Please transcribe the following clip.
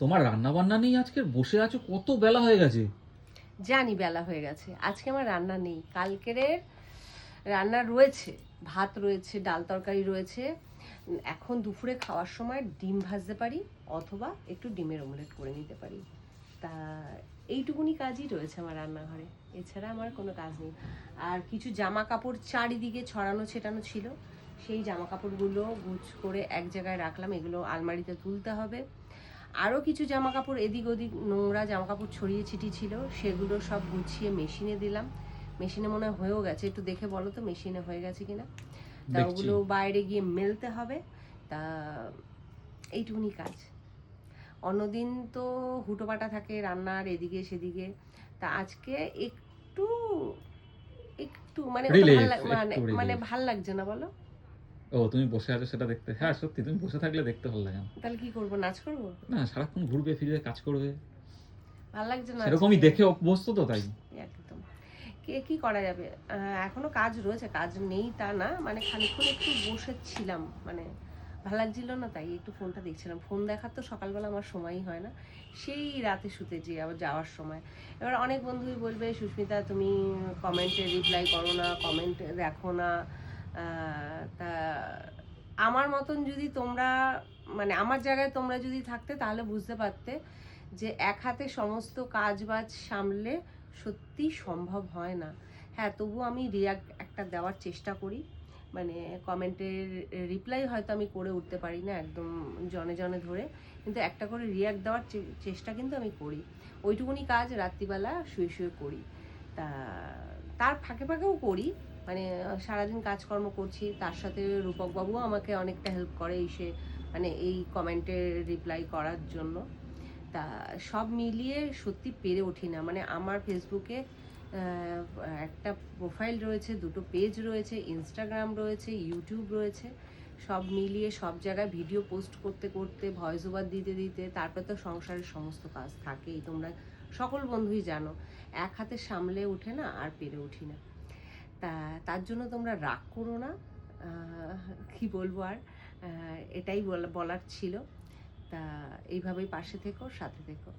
তোমার রান্না বান্না নেই আজকে? বসে আছো, কত বেলা হয়ে গেছে। জানি বেলা হয়ে গেছে, আজকে আমার রান্না নেই। কালকের রান্না রয়েছে, ভাত রয়েছে, ডাল তরকারি রয়েছে। এখন দুপুরে খাওয়ার সময় ডিম ভাজতে পারি, অথবা একটু ডিমের অমলেট করে নিতে পারি। তা এইটুকুনি কাজই রয়েছে আমার রান্নাঘরে, এছাড়া আমার কোনো কাজ নেই। আর কিছু জামা কাপড় চারিদিকে ছড়ানো ছেটানো ছিল, সেই জামা কাপড়গুলো গুছ করে এক জায়গায় রাখলাম, এগুলো আলমারিতে তুলতে হবে। আরও কিছু জামা কাপড় এদিক ওদিক নোংরা জামা কাপড় ছড়িয়ে ছিটিয়ে ছিল, সেগুলো সব গুছিয়ে মেশিনে দিলাম। মেশিনে মনে হয় হয়েও গেছে, একটু দেখে বলো তো মেশিনে হয়ে গেছে কিনা। তা দেখছি। ওগুলো বাইরে গিয়ে মেলতে হবে। তা এইটুকুনি কাজ। অন্যদিন তো হুটোপাটা থাকে রান্নার এদিকে সেদিকে। তা আজকে একটু একটু মানে ওটা ভাল রিল্যাক্স, মানে একটু মানে রিল্যাক্স। ভাল লাগছে না বলো। ও, তুমি বসে আছো সেটা দেখতে, হ্যাঁ সত্যি তুমি বসে থাকলে দেখতে ভালো লাগে না। তাহলে কি করবো, নাচ করবো? না, সারাক্ষণ ঘুরবে ফিরবে, কাজ করবে, ভাল লাগছে না সেরকমই আজকে দেখে অভ্যস্ত তো, তাই। একদম। কে কি করা যাবে, এখনো কাজ রয়েছে, কাজ নেই তা না, মানে খানিকক্ষণ একটু বসেছিলাম, মানে ভালো লাগছিল না, তাই একটু ফোনটা দেখছিলাম। ফোন দেখার তো সকালবেলা আমার সময়ই হয় না, সেই রাতে শুতে যে আবার যাওয়ার সময়। এবার অনেক বন্ধুই বলবে, সুস্মিতা তুমি কমেন্টে রিপ্লাই করো না, কমেন্ট দেখো না। তা আমার মতন যদি তোমরা, মানে আমার জায়গায় তোমরা যদি থাকতে, তাহলে বুঝতে পারতে যে এক হাতে সমস্ত কাজ বাজ সামলে সত্যি সম্ভব হয় না। হ্যাঁ, তবু আমি রিয়াক্ট একটা দেওয়ার চেষ্টা করি, মানে কমেন্টের রিপ্লাই হয়তো আমি করে উঠতে পারি না একদম জনে জনে ধরে, কিন্তু একটা করে রিয়াক্ট দেওয়ার চেষ্টা কিন্তু আমি করি। ওইটুকুনি কাজ রাত্রিবেলা শুয়ে শুয়ে করি। তা তার ফাঁকে ফাঁকেও করি, মানে সারাদিন কাজকর্ম করছি, তার সাথে রূপকবাবুও আমাকে অনেকটা হেল্প করে এসে, মানে এই কমেন্টের রিপ্লাই করার জন্য। তা সব মিলিয়ে সত্যি পেরে উঠি না। মানে আমার ফেসবুকে একটা প্রোফাইল রয়েছে, দুটো পেজ রয়েছে, ইনস্টাগ্রাম রয়েছে, ইউটিউব রয়েছে। সব মিলিয়ে সব জায়গায় ভিডিও পোস্ট করতে করতে, ভয়েস ওভার দিতে দিতে, তারপর তো সংসারের সমস্ত কাজ থাকেই, তোমরা সকল বন্ধুই জানো। এক হাতে সামলে ওঠে না, আর পেরে উঠি না। তা তার জন্য তোমরা রাগ করো না। কি বলবো আর, এটাই বলার ছিল। তা এইভাবেই পাশে থেকো, সাথে থেকো।